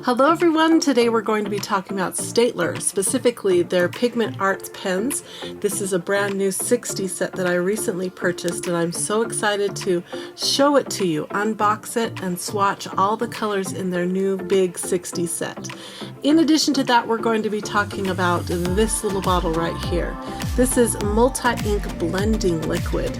Hello everyone, today we're going to be talking about Staedtler, specifically their Pigment Arts Pens. This is a brand new 60 set that I recently purchased and I'm so excited to show it to you, unbox it and swatch all the colors in their new big 60 set. In addition to that, we're going to be talking about this little bottle right here. This is multi-ink blending liquid.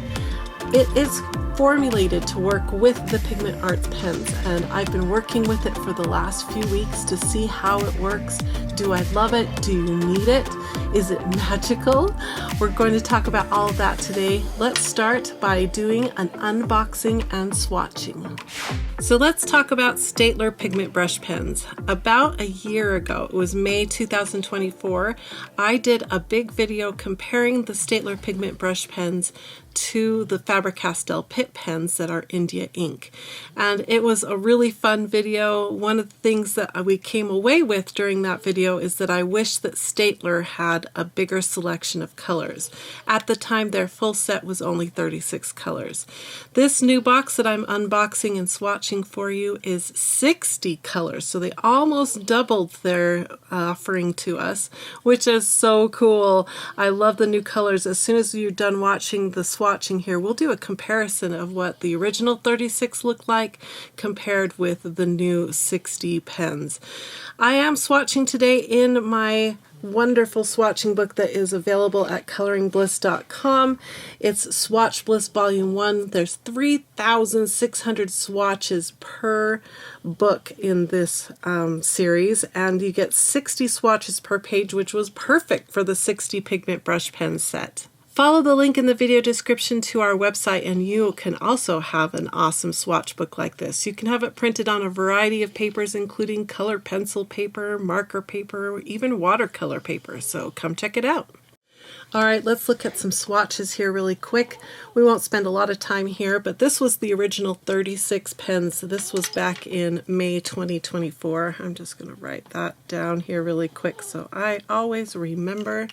It is formulated to work with the Pigment Arts pens, and I've been working with it for the last few weeks to see how it works. Do I love it? Do you need it? Is it magical? We're going to talk about all of that today. Let's start by doing an unboxing and swatching. So let's talk about Staedtler Pigment Brush Pens. About a year ago, it was May 2024, I did a big video comparing the Staedtler Pigment Brush Pens to the Faber-Castell Pitt pens that are India ink. And it was a really fun video. One of the things that we came away with during that video is that I wish that Staedtler had a bigger selection of colors. At the time, their full set was only 36 colors. This new box that I'm unboxing and swatching for you is 60 colors. So they almost doubled their offering to us, which is so cool. I love the new colors. As soon as you're done watching the swatching here, we'll do a comparison of what the original 36 looked like compared with the new 60 pens. I am swatching today in my wonderful swatching book that is available at coloringbliss.com. It's Swatch Bliss Volume 1. There's 3,600 swatches per book in this series, and you get 60 swatches per page, which was perfect for the 60 pigment brush pen set. Follow the link in the video description to our website and you can also have an awesome swatch book like this. You can have it printed on a variety of papers, including color pencil paper, marker paper, or even watercolor paper, so come check it out. Alright, let's look at some swatches here really quick. We won't spend a lot of time here, but this was the original 36 pens. This was back in May 2024. I'm just going to write that down here really quick so I always remember.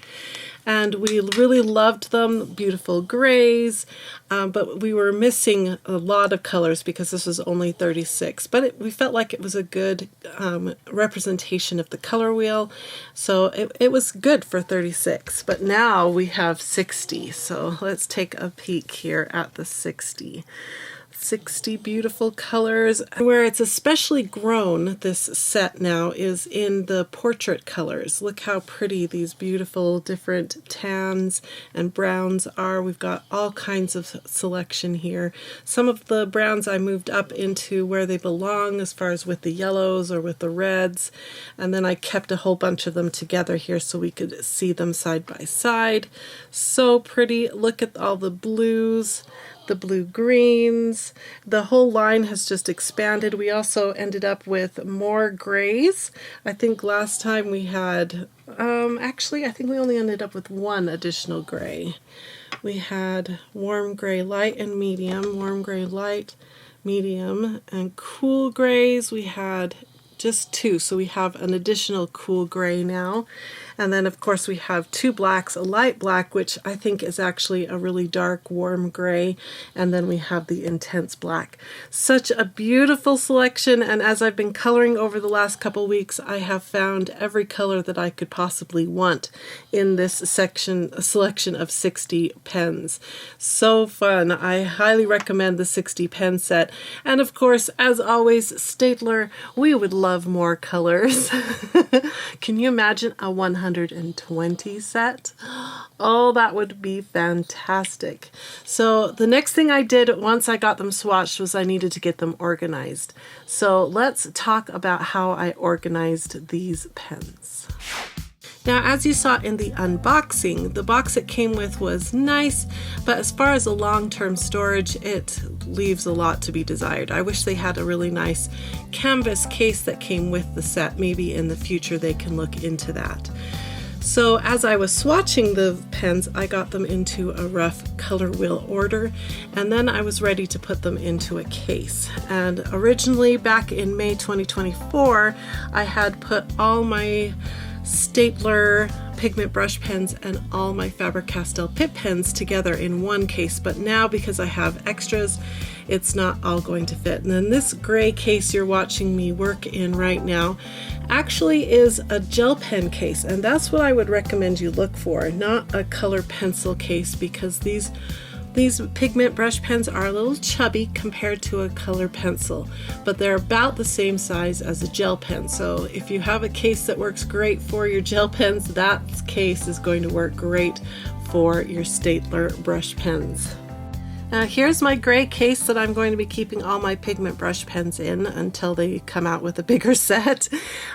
And we really loved them, beautiful grays, but we were missing a lot of colors because this was only 36. But we felt like it was a good representation of the color wheel, so it was good for 36. But now we have 60, so let's take a peek here at the 60. 60 beautiful colors. Where it's especially grown, this set now, is in the portrait colors. Look how pretty these beautiful different tans and browns are. We've got all kinds of selection here. Some of the browns I moved up into where they belong as far as with the yellows or with the reds, and then I kept a whole bunch of them together here so we could see them side by side. So pretty. Look at all the blues, the blue greens. The whole line has just expanded. We also ended up with more grays. I think last time we had, actually I think we only ended up with one additional gray. We had warm gray light and medium, warm gray light, medium, and cool grays. We had just two, so we have an additional cool gray now. And then of course we have two blacks, a light black, which I think is actually a really dark warm gray, and then we have the intense black. Such a beautiful selection, and as I've been coloring over the last couple weeks, I have found every color that I could possibly want in this selection of 60 pens. So fun. I highly recommend the 60 pen set. And of course, as always, Staedtler, we would love more colors. Can you imagine a 120 set? Oh, that would be fantastic. So the next thing I did once I got them swatched was I needed to get them organized. So let's talk about how I organized these pens. Now, as you saw in the unboxing, the box it came with was nice, but as far as a long-term storage, it leaves a lot to be desired. I wish they had a really nice canvas case that came with the set. Maybe in the future they can look into that. So as I was swatching the pens, I got them into a rough color wheel order, and then I was ready to put them into a case. And originally, back in May 2024, I had put all my Staedtler Pigment Brush Pens and all my Faber-Castell Pitt pens together in one case, but now because I have extras, it's not all going to fit. And then this gray case you're watching me work in right now actually is a gel pen case, and that's what I would recommend you look for, not a color pencil case, because these pigment brush pens are a little chubby compared to a color pencil, but they're about the same size as a gel pen. So if you have a case that works great for your gel pens, that case is going to work great for your Staedtler brush pens. Now here's my gray case that I'm going to be keeping all my pigment brush pens in until they come out with a bigger set.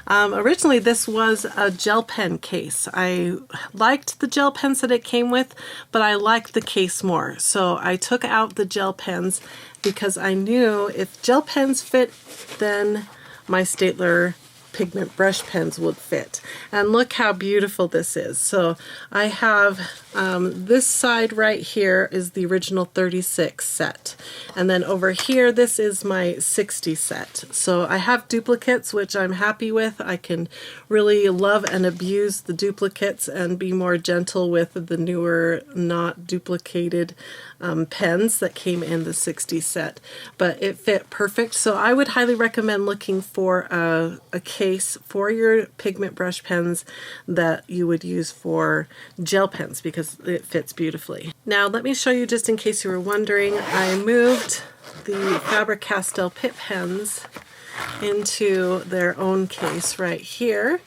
Originally this was a gel pen case. I liked the gel pens that it came with, but I liked the case more. So I took out the gel pens because I knew if gel pens fit, then my Staedtler pigment brush pens would fit. And look how beautiful this is. So I have this side right here is the original 36 set, and then over here this is my 60 set. So I have duplicates, which I'm happy with. I can really love and abuse the duplicates and be more gentle with the newer not duplicated pens that came in the 60 set, but it fit perfect. So I would highly recommend looking for a case for your pigment brush pens that you would use for gel pens, because it fits beautifully. Now let me show you, just in case you were wondering, I moved the Faber-Castell Pitt pens into their own case right here,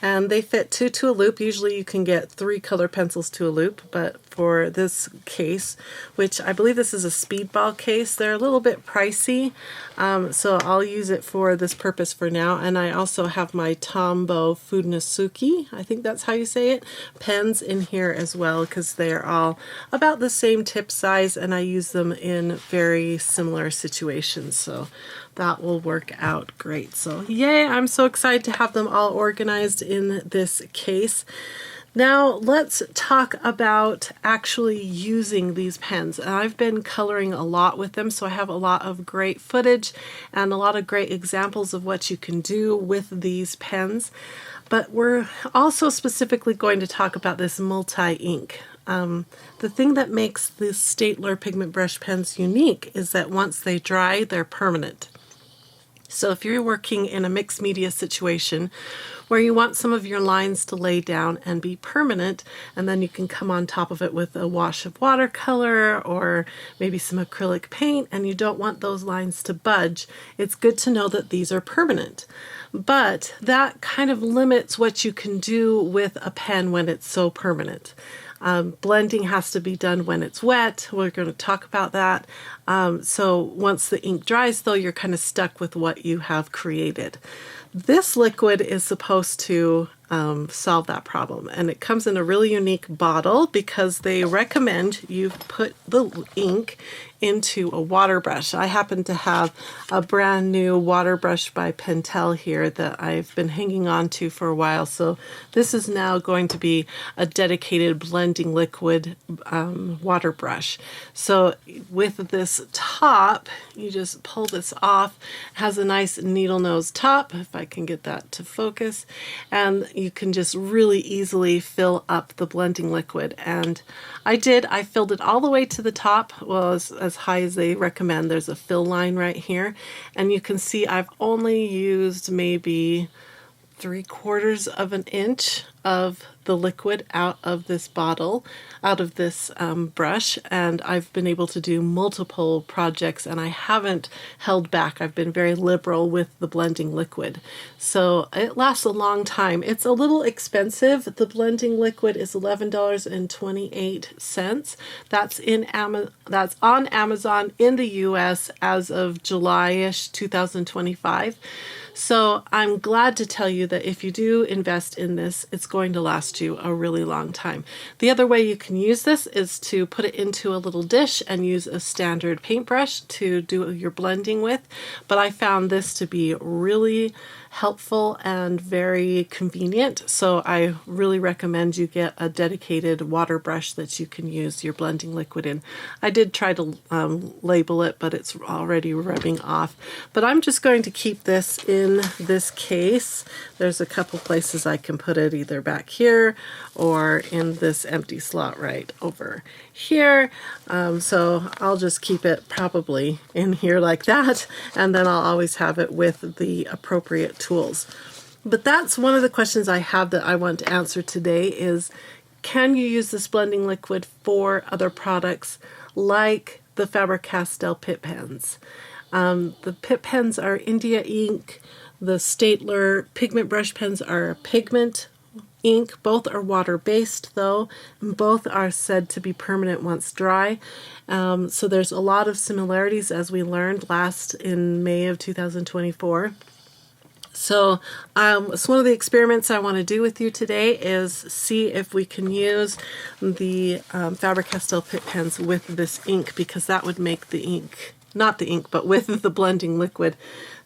and they fit two to a loop. Usually you can get 3 color pencils to a loop, but for this case, which I believe this is a speedball case, they're a little bit pricey, so I'll use it for this purpose for now. And I also have my Tombow Funasuki, I think that's how you say it, pens in here as well, because they're all about the same tip size and I use them in very similar situations, so that will work out great. So yay, I'm so excited to have them all organized in this case. Now let's talk about actually using these pens. I've been coloring a lot with them, so I have a lot of great footage and a lot of great examples of what you can do with these pens. But we're also specifically going to talk about this multi-ink. The thing that makes the Staedtler pigment brush pens unique is that once they dry, they're permanent. So if you're working in a mixed media situation where you want some of your lines to lay down and be permanent, and then you can come on top of it with a wash of watercolor or maybe some acrylic paint, and you don't want those lines to budge, it's good to know that these are permanent. But that kind of limits what you can do with a pen when it's so permanent. Blending has to be done when it's wet. We're going to talk about that. So once the ink dries, though, you're kind of stuck with what you have created. This liquid is supposed to solve that problem, and it comes in a really unique bottle because they recommend you put the ink into a water brush. I happen to have a brand new water brush by Pentel here that I've been hanging on to for a while, so this is now going to be a dedicated blending liquid water brush. So with this top, you just pull this off. It has a nice needle nose top, if I can get that to focus, and you can just really easily fill up the blending liquid. And I filled it all the way to the top, well, as high as they recommend. There's a fill line right here, and you can see I've only used maybe 3/4 of an inch of the liquid out of this bottle, out of this brush, and I've been able to do multiple projects and I haven't held back. I've been very liberal with the blending liquid. So it lasts a long time. It's a little expensive. The blending liquid is $11.28. That's on Amazon in the US as of July-ish 2025. So I'm glad to tell you that if you do invest in this, it's going to last you a really long time. The other way you can use this is to put it into a little dish and use a standard paintbrush to do your blending with. But I found this to be really helpful and very convenient. So I really recommend you get a dedicated water brush that you can use your blending liquid in. I did try to label it, but it's already rubbing off. But I'm just going to keep this in this case. There's a couple places I can put it, either back here or in this empty slot right over here. So I'll just keep it probably in here like that, and then I'll always have it with the appropriate tools. But that's one of the questions I have that I want to answer today is, can you use this blending liquid for other products like the Faber-Castell Pitt pens? The Pitt pens are India ink. The Staedtler pigment brush pens are pigment ink. Both are water-based though, and both are said to be permanent once dry. So there's a lot of similarities, as we learned last in May of 2024. So one of the experiments I want to do with you today is see if we can use the Faber-Castell Pitt pens with this ink, because that would make the ink, not the ink, but with the blending liquid,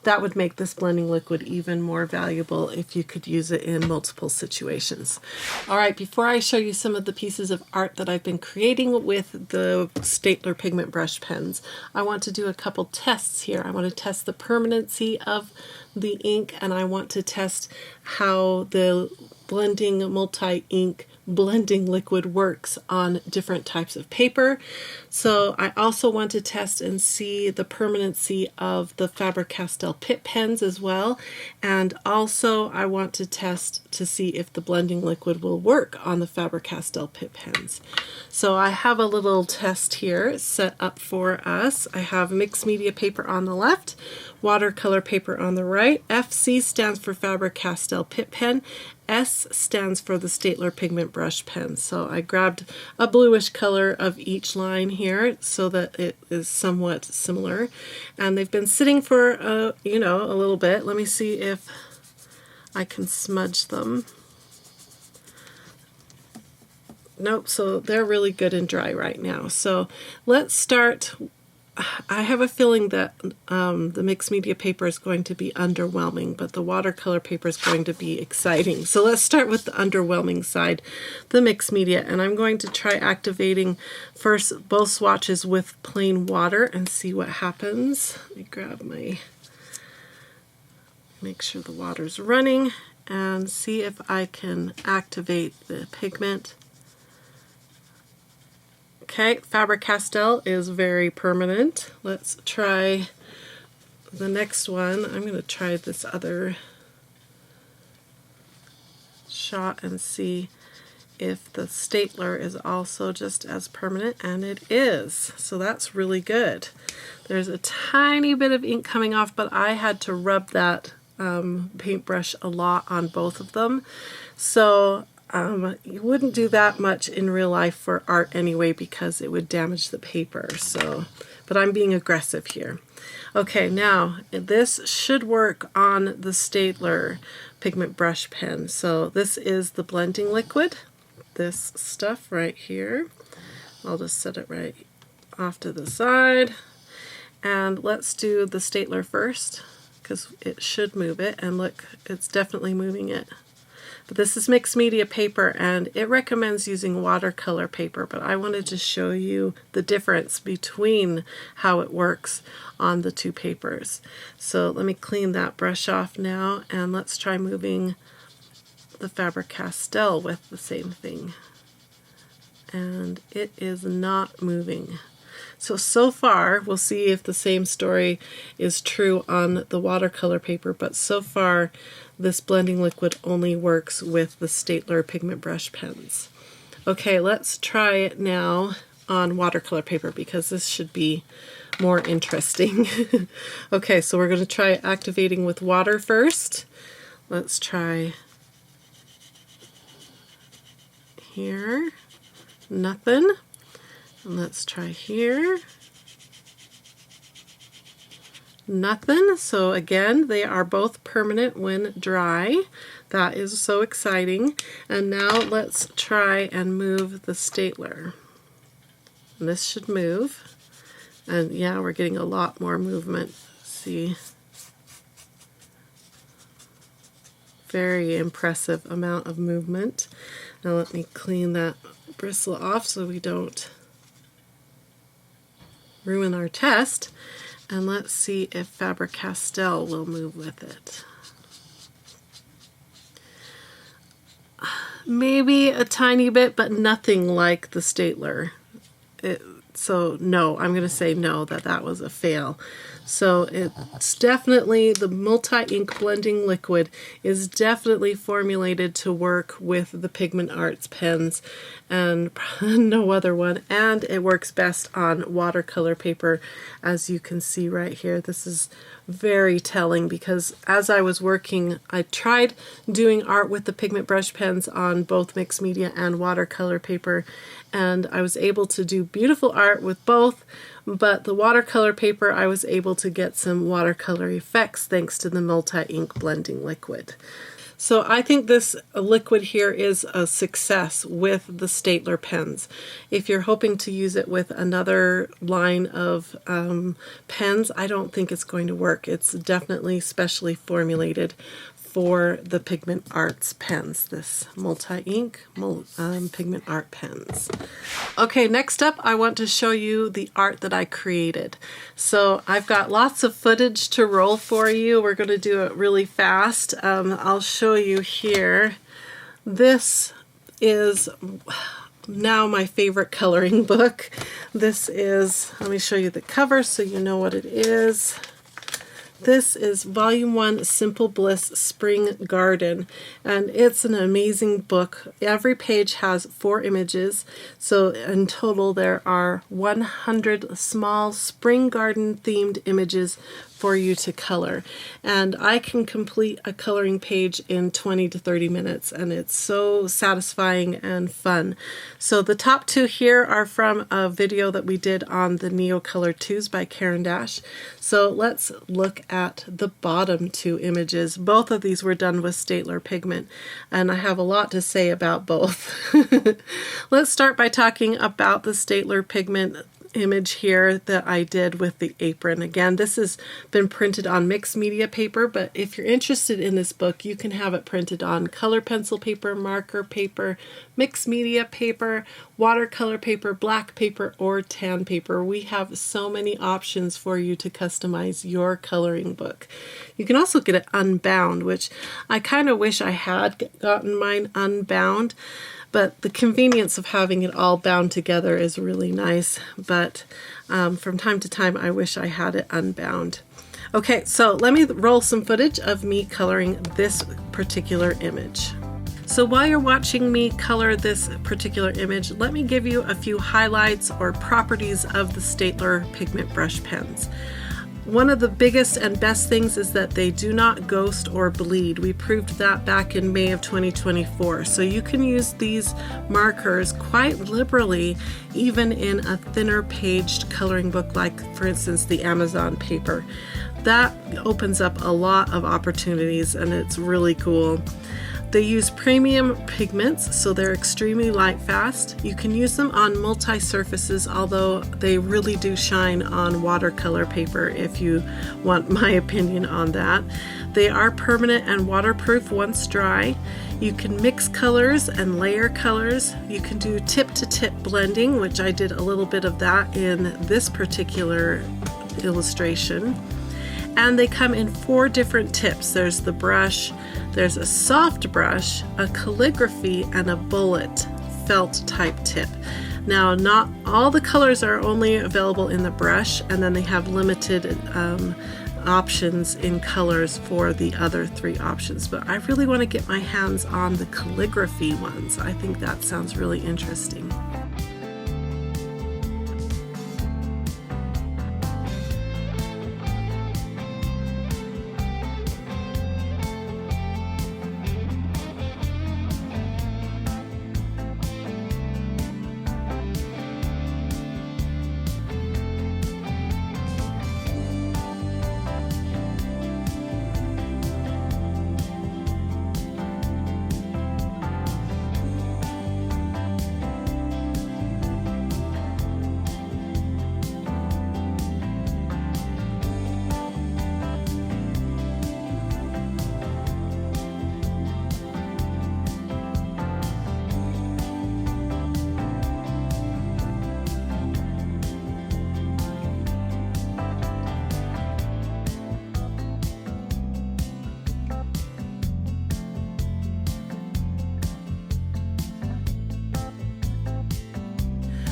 that would make this blending liquid even more valuable if you could use it in multiple situations. All right, before I show you some of the pieces of art that I've been creating with the Staedtler pigment brush pens, I want to do a couple tests here. I want to test the permanency of the ink, and I want to test how the blending multi-ink blending liquid works on different types of paper. So I also want to test and see the permanency of the Faber-Castell Pitt pens as well. And also I want to test to see if the blending liquid will work on the Faber-Castell Pitt pens. So I have a little test here set up for us. I have mixed media paper on the left, watercolor paper on the right. FC stands for Faber-Castell Pitt pen. S stands for the Staedtler pigment brush pen. So I grabbed a bluish color of each line here so that it is somewhat similar. And they've been sitting for, a little bit. Let me see if I can smudge them. Nope, so they're really good and dry right now. So let's start. I have a feeling that the mixed media paper is going to be underwhelming, but the watercolor paper is going to be exciting. So let's start with the underwhelming side, the mixed media. And I'm going to try activating first both swatches with plain water and see what happens. Let me grab make sure the water's running and see if I can activate the pigment. Okay, Faber-Castell is very permanent. Let's try the next one. I'm going to try this other shot and see if the Staedtler is also just as permanent, and it is. So that's really good. There's a tiny bit of ink coming off, but I had to rub that paintbrush a lot on both of them. So you wouldn't do that much in real life for art anyway, because it would damage the paper. So, but I'm being aggressive here. Okay, now this should work on the Staedtler pigment brush pen. So this is the blending liquid, this stuff right here. I'll just set it right off to the side. And let's do the Staedtler first, because it should move it. And look, it's definitely moving it. But this is mixed media paper, and it recommends using watercolor paper, but I wanted to show you the difference between how it works on the two papers. So let me clean that brush off now, and let's try moving the Faber-Castell with the same thing. And it is not moving. So far, we'll see if the same story is true on the watercolor paper, but so far this blending liquid only works with the Staedtler pigment brush pens. Okay, let's try it now on watercolor paper, because this should be more interesting. Okay, so we're going to try activating with water first. Let's try here. Nothing. And let's try here. Nothing. So again, they are both permanent when dry. That is so exciting. And now let's try and move the Staedtler. And this should move. And yeah, we're getting a lot more movement. See? Very impressive amount of movement. Now let me clean that bristle off so we don't ruin our test. And let's see if Faber-Castell will move with it. Maybe a tiny bit, but nothing like the Staedtler. So no, I'm going to say no, that was a fail. So it's definitely, the multi-ink blending liquid is definitely formulated to work with the Pigment Arts pens and no other one. And it works best on watercolor paper, as you can see right here. This is very telling because as I was working, I tried doing art with the pigment brush pens on both mixed media and watercolor paper, and I was able to do beautiful art with both, but the watercolor paper I was able to get some watercolor effects thanks to the multi-ink blending liquid. So I think this liquid here is a success with the Staedtler pens. If you're hoping to use it with another line of pens, I don't think it's going to work. It's definitely specially formulated for the Pigment Arts pens, this multi-ink pigment art pens. Okay, next up I want to show you the art that I created. So I've got lots of footage to roll for you. We're going to do it really fast. I'll show you here. This is now my favorite coloring book. This is, let me show you the cover so you know what it is. This is Volume 1 Simple Bliss Spring Garden, and it's an amazing book. Every page has 4 images, so in total there are 100 small spring garden themed images for you to color. And I can complete a coloring page in 20 to 30 minutes, and it's so satisfying and fun. So the top 2 here are from a video that we did on the Neo Color 2s by Karen Dash. So let's look at the bottom 2 images. Both of these were done with Staedtler pigment, and I have a lot to say about both. Let's start by talking about the Staedtler pigment image here that I did with the apron. Again, this has been printed on mixed media paper, but if you're interested in this book, you can have it printed on color pencil paper, marker paper, mixed media paper, watercolor paper, black paper, or tan paper. We have so many options for you to customize your coloring book. You can also get it unbound, which I kind of wish I had gotten mine unbound. But the convenience of having it all bound together is really nice. But from time to time, I wish I had it unbound. Okay, so let me roll some footage of me coloring this particular image. So while you're watching me color this particular image, let me give you a few highlights or properties of the Staedtler pigment brush pens. One of the biggest and best things is that they do not ghost or bleed. We proved that back in May of 2024. So you can use these markers quite liberally, even in a thinner paged coloring book like, for instance, the Amazon paper. That opens up a lot of opportunities, and it's really cool. They use premium pigments, so they're extremely light fast. You can use them on multi-surfaces, although they really do shine on watercolor paper if you want my opinion on that. They are permanent and waterproof once dry. You can mix colors and layer colors. You can do tip-to-tip blending, which I did a little bit of that in this particular illustration. And they come in 4 different tips. There's the brush, there's a soft brush, a calligraphy, and a bullet felt type tip. Now, not all the colors are only available in the brush, and then they have limited options in colors for the other 3 options. But I really want to get my hands on the calligraphy ones. I think that sounds really interesting.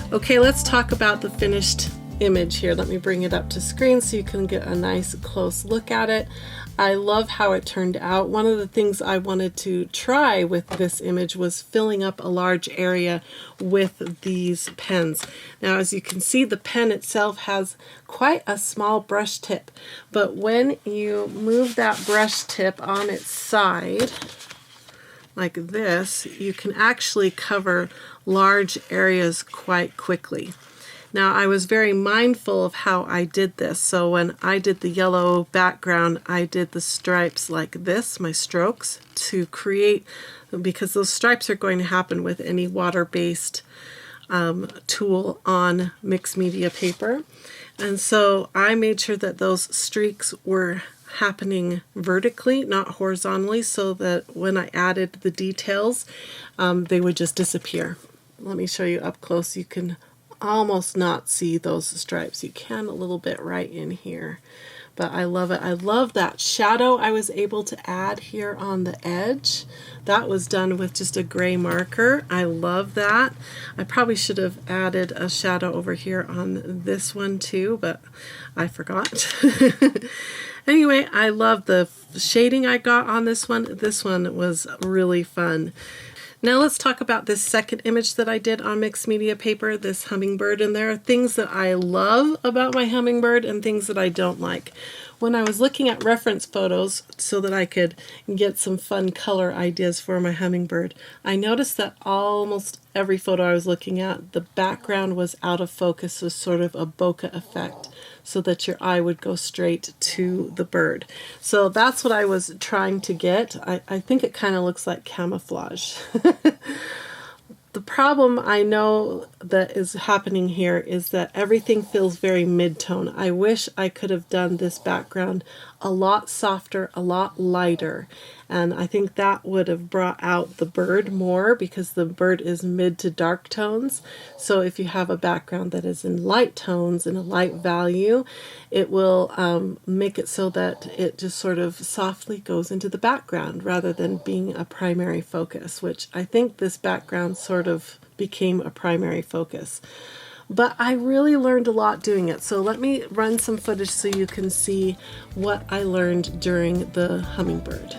Okay, let's talk about the finished image here. Let me bring it up to screen so you can get a nice close look at it. I love how it turned out. One of the things I wanted to try with this image was filling up a large area with these pens. Now, as you can see, the pen itself has quite a small brush tip, but when you move that brush tip on its side like this, you can actually cover large areas quite quickly. Now, I was very mindful of how I did this. So when I did the yellow background, I did the stripes like this, my strokes, to create, because those stripes are going to happen with any water-based tool on mixed media paper. And so I made sure that those streaks were happening vertically, not horizontally, so that when I added the details, they would just disappear. Let me show you up close. You can almost not see those stripes. You can a little bit right in here, but I love it. I love that shadow I was able to add here on the edge. That was done with just a gray marker. I love that. I probably should have added a shadow over here on this one too, but I forgot. Anyway, I love the shading I got on this one. This one was really fun. Now let's talk about this second image that I did on mixed media paper, this hummingbird, and there are things that I love about my hummingbird and things that I don't like. When I was looking at reference photos so that I could get some fun color ideas for my hummingbird, I noticed that almost every photo I was looking at, the background was out of focus, so sort of a bokeh effect, so that your eye would go straight to the bird. So that's what I was trying to get. I think it kind of looks like camouflage. The problem I know that is happening here is that everything feels very mid-tone. I wish I could have done this background a lot softer, a lot lighter, and I think that would have brought out the bird more, because the bird is mid to dark tones. So if you have a background that is in light tones and a light value, it will make it so that it just sort of softly goes into the background rather than being a primary focus, which I think this background sort of became a primary focus. But I really learned a lot doing it. So let me run some footage so you can see what I learned during the hummingbird.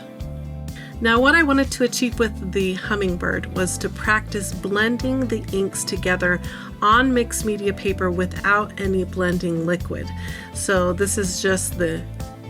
Now, what I wanted to achieve with the hummingbird was to practice blending the inks together on mixed media paper without any blending liquid. So this is just the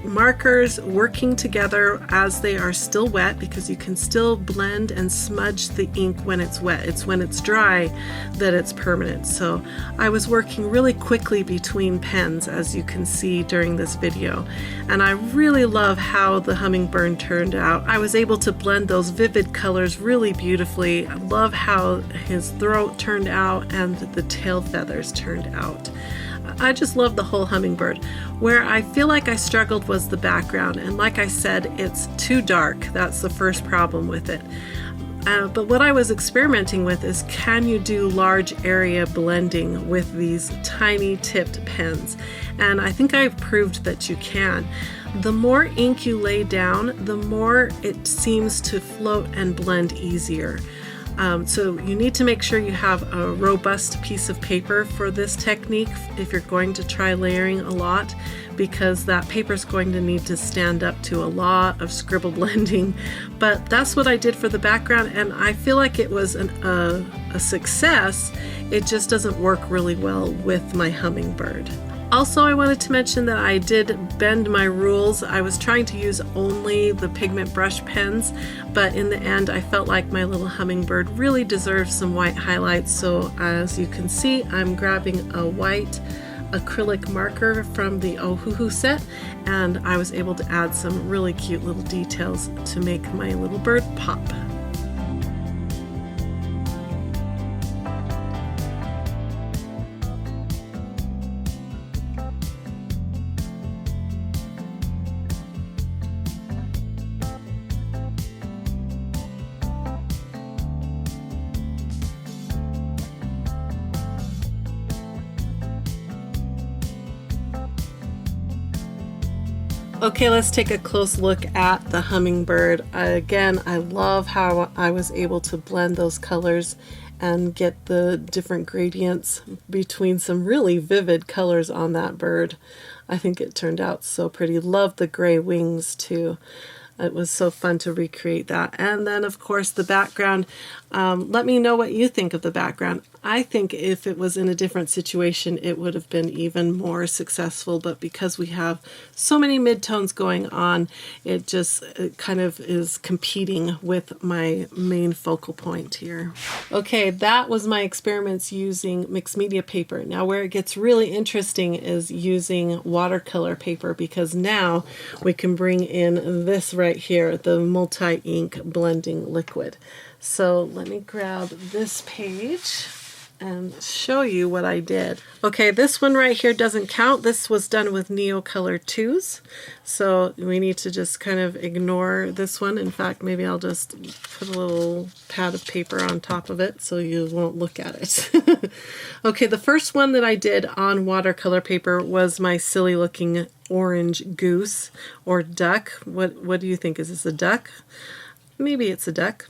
markers working together as they are still wet, because you can still blend and smudge the ink when it's wet. It's when it's dry that it's permanent. So I was working really quickly between pens, as you can see during this video, and I really love how the hummingbird turned out. I was able to blend those vivid colors really beautifully. I love how his throat turned out and the tail feathers turned out. I just love the whole hummingbird. Where I feel like I struggled was the background, and like I said, it's too dark. That's the first problem with it. But what I was experimenting with is, can you do large area blending with these tiny tipped pens? And I think I've proved that you can. The more ink you lay down, the more it seems to float and blend easier. So you need to make sure you have a robust piece of paper for this technique if you're going to try layering a lot, because that paper is going to need to stand up to a lot of scribble blending. But that's what I did for the background, and I feel like it was a success. It just doesn't work really well with my hummingbird. Also, I wanted to mention that I did bend my rules. I was trying to use only the pigment brush pens, but in the end I felt like my little hummingbird really deserves some white highlights. So as you can see, I'm grabbing a white acrylic marker from the Ohuhu set, and I was able to add some really cute little details to make my little bird pop. Okay, let's take a close look at the hummingbird. Again, I love how I was able to blend those colors and get the different gradients between some really vivid colors on that bird. I think it turned out so pretty. Love the gray wings too. It was so fun to recreate that. And then, of course, the background. Let me know what you think of the background. I think if it was in a different situation, it would have been even more successful. But because we have so many midtones going on, it kind of is competing with my main focal point here. Okay, that was my experiments using mixed media paper. Now, where it gets really interesting is using watercolor paper, because now we can bring in this right here, the multi-ink blending liquid. So let me grab this page and show you what I did. Okay, this one right here doesn't count. This was done with Neocolor 2s. So we need to just kind of ignore this one. In fact, maybe I'll just put a little pad of paper on top of it so you won't look at it. Okay, the first one that I did on watercolor paper was my silly looking orange goose or duck. What do you think? Is this a duck? Maybe it's a duck.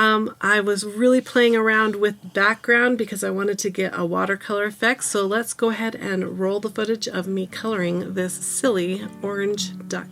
I was really playing around with background because I wanted to get a watercolor effect. So let's go ahead and roll the footage of me coloring this silly orange duck.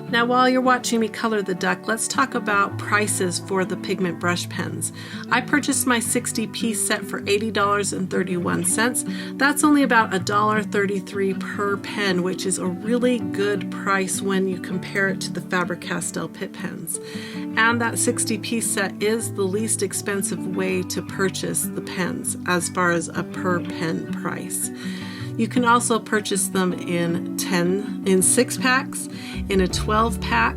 Now, while you're watching me color the duck, let's talk about prices for the pigment brush pens. I purchased my 60-piece set for $80.31. That's only about $1.33 per pen, which is a really good price when you compare it to the Faber-Castell Pitt pens. And that 60-piece set is the least expensive way to purchase the pens as far as a per pen price. You can also purchase them in 6 packs, in a 12 pack,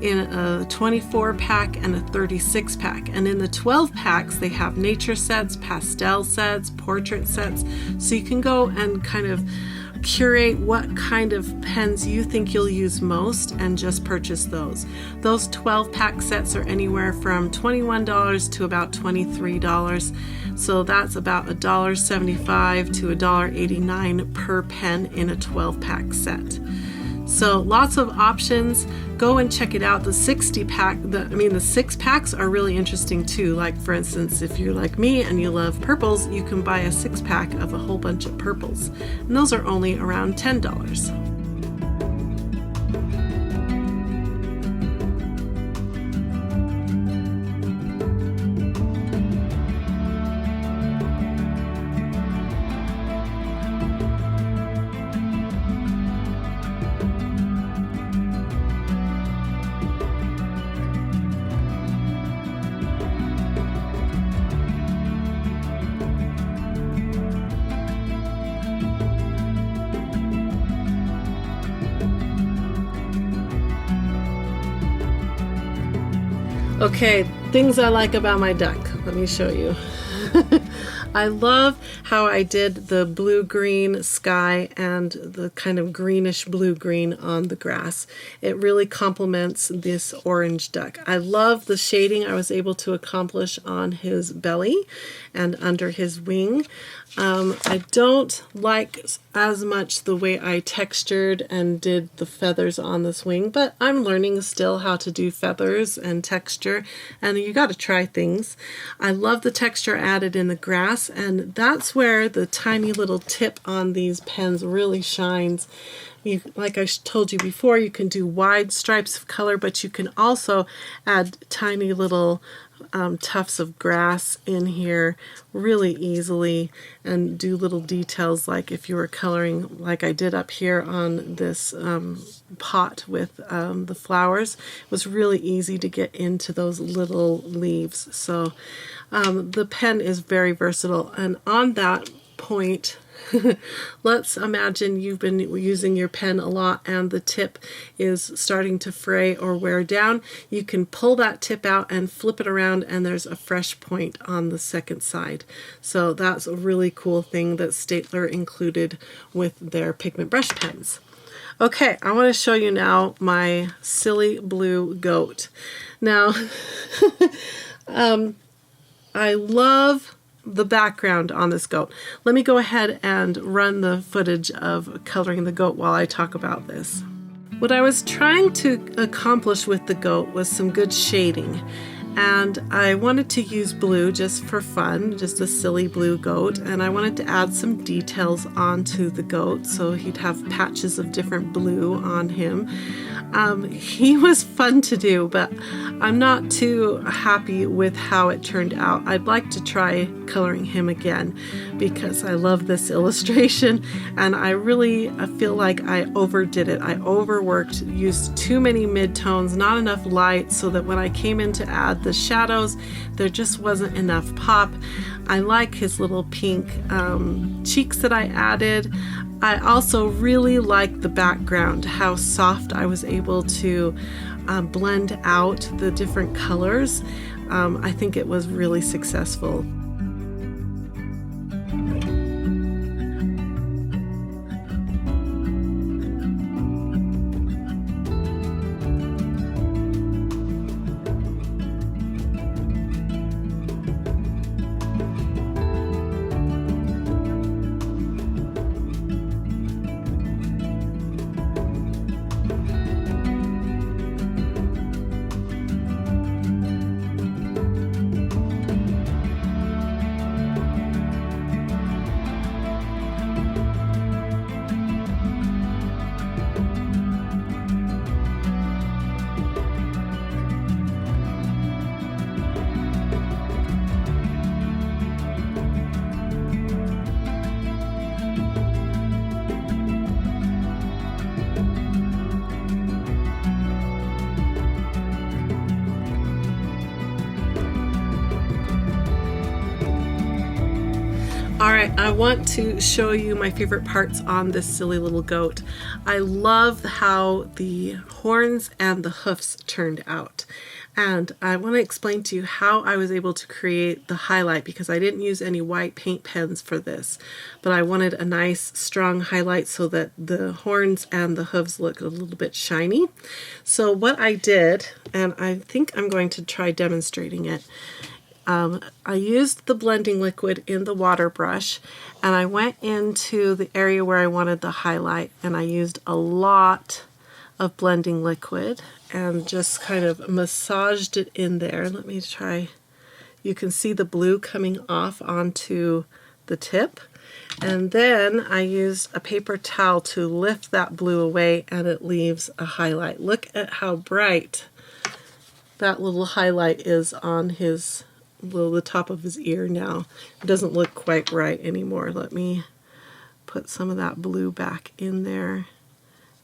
in a 24 pack, and a 36 pack. And in the 12 packs, they have nature sets, pastel sets, portrait sets. So you can go and kind of curate what kind of pens you think you'll use most and just purchase those. Those 12 pack sets are anywhere from $21 to about $23. So that's about $1.75 to $1.89 per pen in a 12 pack set. So lots of options. Go and check it out. The 60 pack, the 6 packs are really interesting too. Like for instance, if you're like me and you love purples, you can buy a 6 pack of a whole bunch of purples. And those are only around $10. Okay, things I like about my duck. Let me show you. I love how I did the blue-green sky and the kind of greenish blue-green on the grass. It really complements this orange duck. I love the shading I was able to accomplish on his belly and under his wing. I don't like as much the way I textured and did the feathers on this wing, but I'm learning still how to do feathers and texture, and you got to try things. I love the texture added in the grass, and that's where the tiny little tip on these pens really shines. Like I told you before, you can do wide stripes of color, but you can also add tiny little tufts of grass in here really easily and do little details, like if you were coloring like I did up here on this pot with the flowers. It was really easy to get into those little leaves. So the pen is very versatile. And on that point, let's imagine you've been using your pen a lot and the tip is starting to fray or wear down. You can pull that tip out and flip it around, and there's a fresh point on the second side. So that's a really cool thing that Staedtler included with their pigment brush pens. Okay, I want to show you now my silly blue goat. Now, I love the background on this goat. Let me go ahead and run the footage of coloring the goat while I talk about this. What I was trying to accomplish with the goat was some good shading. And I wanted to use blue just for fun, just a silly blue goat, and I wanted to add some details onto the goat so he'd have patches of different blue on him. He was fun to do, but I'm not too happy with how it turned out. I'd like to try coloring him again because I love this illustration, and I feel like I overdid it. I overworked, used too many midtones, not enough light, so that when I came in to add the shadows, there just wasn't enough pop. I like his little pink cheeks that I added. I also really like the background, how soft I was able to blend out the different colors. I think it was really successful. Alright, I want to show you my favorite parts on this silly little goat. I love how the horns and the hoofs turned out. And I want to explain to you how I was able to create the highlight, because I didn't use any white paint pens for this. But I wanted a nice strong highlight so that the horns and the hooves look a little bit shiny. So what I did, and I think I'm going to try demonstrating it, I used the blending liquid in the water brush, and I went into the area where I wanted the highlight, and I used a lot of blending liquid and just kind of massaged it in there. Let me try. You can see the blue coming off onto the tip. And then I used a paper towel to lift that blue away, and it leaves a highlight. Look at how bright that little highlight is on his the top of his ear now. It doesn't look quite right anymore. Let me put some of that blue back in there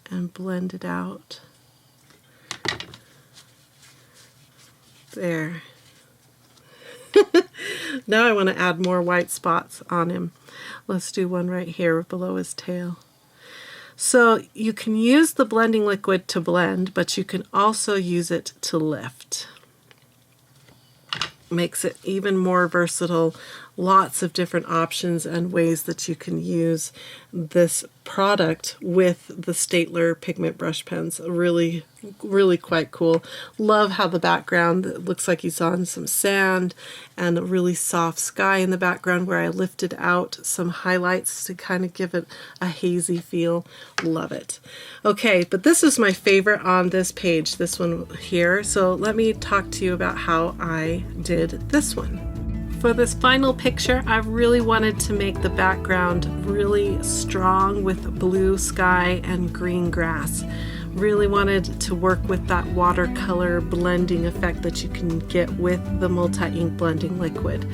and blend it out. There. Now I want to add more white spots on him. Let's do one right here below his tail. So you can use the blending liquid to blend, but you can also use it to lift. Makes it even more versatile. Lots of different options and ways that you can use this product with the Staedtler Pigment Brush Pens. Really, really quite cool. Love how the background looks like he's on some sand, and a really soft sky in the background where I lifted out some highlights to kind of give it a hazy feel. Love it. Okay, but this is my favorite on this page, this one here. So let me talk to you about how I did this one. For this final picture, I really wanted to make the background really strong with blue sky and green grass. Really wanted to work with that watercolor blending effect that you can get with the multi-ink blending liquid.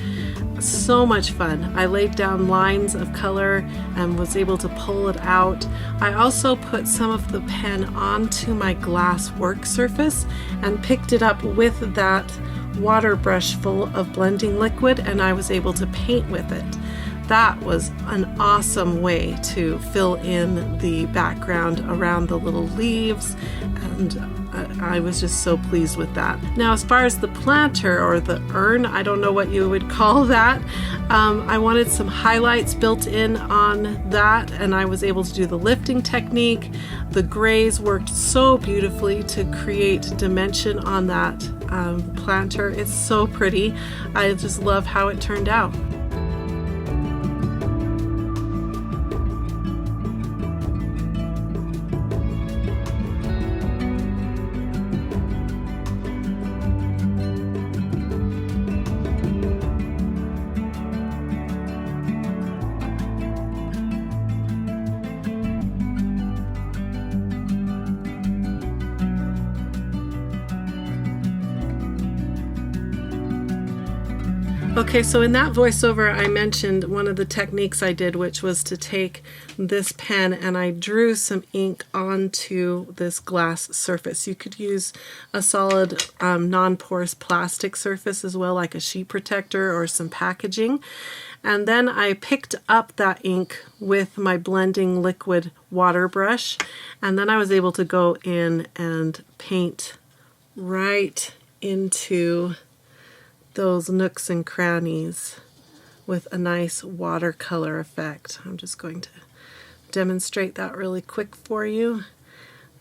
So much fun. I laid down lines of color and was able to pull it out. I also put some of the pen onto my glass work surface and picked it up with that water brush full of blending liquid, and I was able to paint with it. That was an awesome way to fill in the background around the little leaves, and I was just so pleased with that. Now, as far as the planter or the urn, I don't know what you would call that. I wanted some highlights built in on that, and I was able to do the lifting technique. The grays worked so beautifully to create dimension on that planter. It's so pretty. I just love how it turned out. Okay, so in that voiceover I mentioned one of the techniques I did, which was to take this pen and I drew some ink onto this glass surface. You could use a solid non-porous plastic surface as well, like a sheet protector or some packaging. And then I picked up that ink with my blending liquid water brush, and then I was able to go in and paint right into those nooks and crannies with a nice watercolor effect. I'm just going to demonstrate that really quick for you.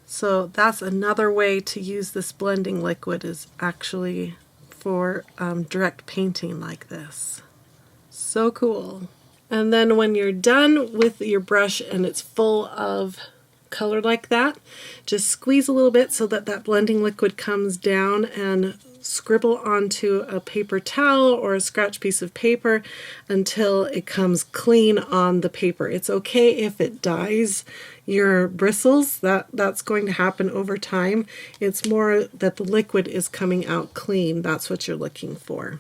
So that's another way to use this blending liquid, is actually for direct painting like this. So cool. And then when you're done with your brush and it's full of color like that, just squeeze a little bit so that that blending liquid comes down, and scribble onto a paper towel or a scratch piece of paper until it comes clean on the paper. It's okay if it dyes your bristles. That's going to happen over time. It's more that the liquid is coming out clean. That's what you're looking for.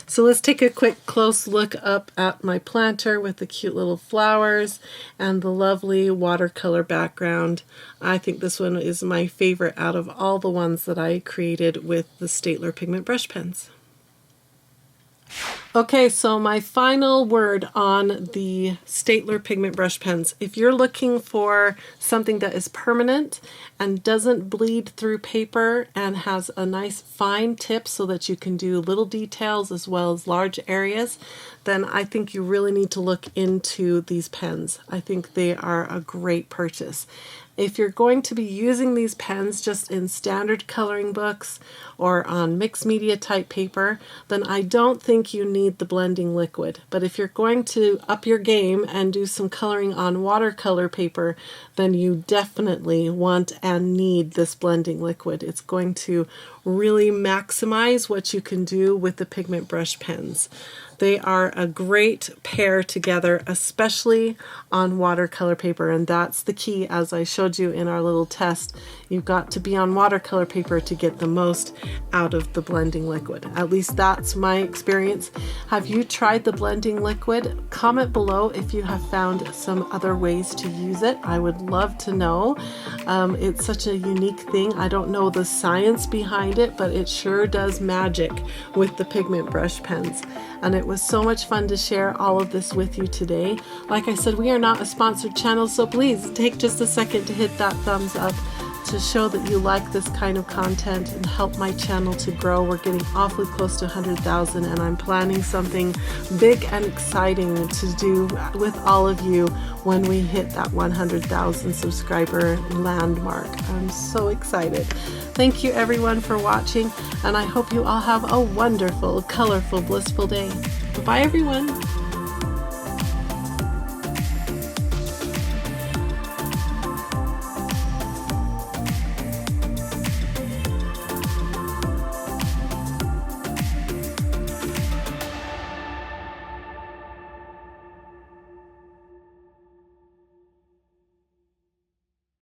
So let's take a quick close look up at my planter with the cute little flowers and the lovely watercolor background. I think this one is my favorite out of all the ones that I created with the Staedtler Pigment Brush Pens. Okay, so my final word on the Staedtler Pigment Brush Pens. If you're looking for something that is permanent and doesn't bleed through paper and has a nice fine tip so that you can do little details as well as large areas, then I think you really need to look into these pens. I think they are a great purchase. If you're going to be using these pens just in standard coloring books or on mixed media type paper, then I don't think you need the blending liquid. But if you're going to up your game and do some coloring on watercolor paper, then you definitely want and need this blending liquid. It's going to really maximize what you can do with the pigment brush pens. They are a great pair together, especially on watercolor paper, and that's the key. As I showed you in our little test, you've got to be on watercolor paper to get the most out of the blending liquid. At least that's my experience. Have you tried the blending liquid? Comment below if you have found some other ways to use it. I would love to know. It's such a unique thing. I don't know the science behind it, but it sure does magic with the pigment brush pens. And it was so much fun to share all of this with you today. Like I said, we are not a sponsored channel, so please take just a second to hit that thumbs up to show that you like this kind of content and help my channel to grow. We're getting awfully close to 100,000, and I'm planning something big and exciting to do with all of you when we hit that 100,000 subscriber landmark. I'm so excited. Thank you everyone for watching, and I hope you all have a wonderful, colorful, blissful day. Bye everyone.